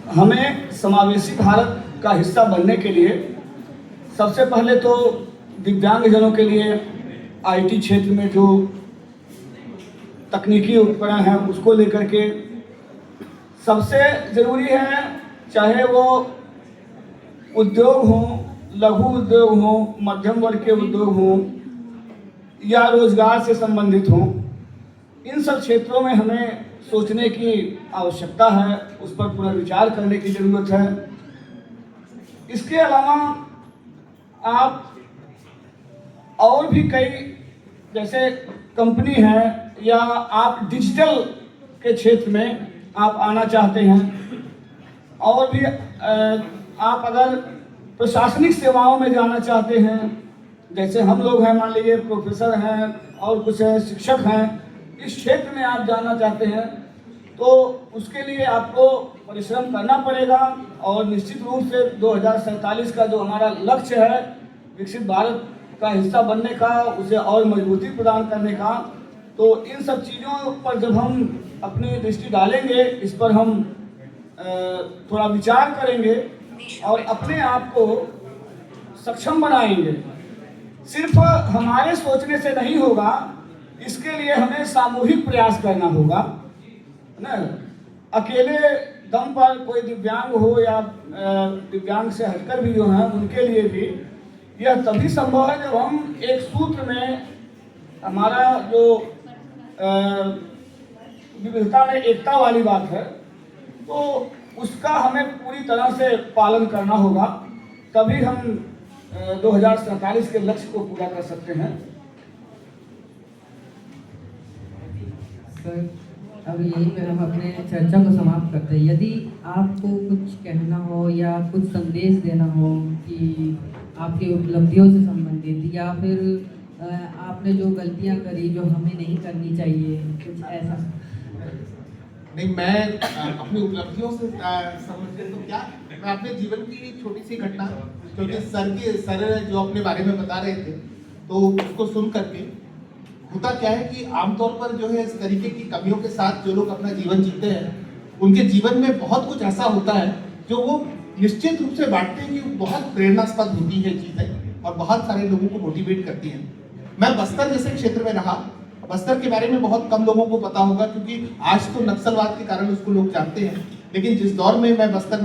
हमें समावेशी भारत का हिस्सा बनने के लिए सबसे पहले तो दिव्यांगजनों के लिए आईटी क्षेत्र में जो तकनीकी उपकरण हैं उसको लेकर के सबसे ज़रूरी है, चाहे वो उद्योग हों, लघु उद्योग हों, मध्यम वर्ग के उद्योग हों या रोजगार से संबंधित हों, इन सब क्षेत्रों में हमें सोचने की आवश्यकता है, उस पर पुनर्विचार करने की ज़रूरत है। इसके अलावा आप और भी कई जैसे कंपनी है या आप डिजिटल के क्षेत्र में आप आना चाहते हैं और भी आप अगर प्रशासनिक सेवाओं में जाना चाहते हैं, जैसे हम लोग हैं, मान लीजिए प्रोफेसर हैं और कुछ शिक्षक हैं, इस क्षेत्र में आप जाना चाहते हैं तो उसके लिए आपको परिश्रम करना पड़ेगा और निश्चित रूप से 2047 का जो हमारा लक्ष्य है विकसित भारत का हिस्सा बनने का, उसे और मजबूती प्रदान करने का, तो इन सब चीज़ों पर जब हम अपनी दृष्टि डालेंगे, इस पर हम थोड़ा विचार करेंगे और अपने आप को सक्षम बनाएंगे। सिर्फ हमारे सोचने से नहीं होगा, इसके लिए हमें सामूहिक प्रयास करना होगा ना। अकेले दम पर कोई दिव्यांग हो या दिव्यांग से हटकर भी जो हैं उनके लिए भी यह तभी संभव है जब हम एक सूत्र में, हमारा जो विविधता में एकता वाली बात है, तो उसका हमें पूरी तरह से पालन करना होगा, तभी हम 2047 के लक्ष्य को पूरा कर सकते हैं। सर, अब यहीं पर हम अपने चर्चा को समाप्त करते हैं। यदि आपको कुछ कहना हो या कुछ संदेश देना हो कि आपकी उपलब्धियों से संबंधित या फिर आपने जो गलतियां करी जो हमें नहीं करनी चाहिए, कुछ ऐसा। नहीं, मैं अपनी उपलब्धियों से संबंधित तो क्या, मैं अपने जीवन की छोटी सी घटना, क्योंकि सर जो अपने बारे में बता रहे थे तो उसको सुन करके होता क्या है कि आमतौर पर जो है इस तरीके की कमियों के साथ जो लोग अपना जीवन जीते हैं, उनके जीवन में बहुत कुछ ऐसा होता है जो वो निश्चित रूप से बांटते हैं कि बहुत प्रेरणास्पद होती है चीज़ें और बहुत सारे लोगों को मोटिवेट करती हैं। मैं बस्तर जैसे क्षेत्र में रहा, बस्तर के बारे में बहुत कम लोगों को पता होगा क्योंकि आज तो नक्सलवाद के कारण उसको लोग जानते हैं, लेकिन जिस दौर में मैं बस्तर में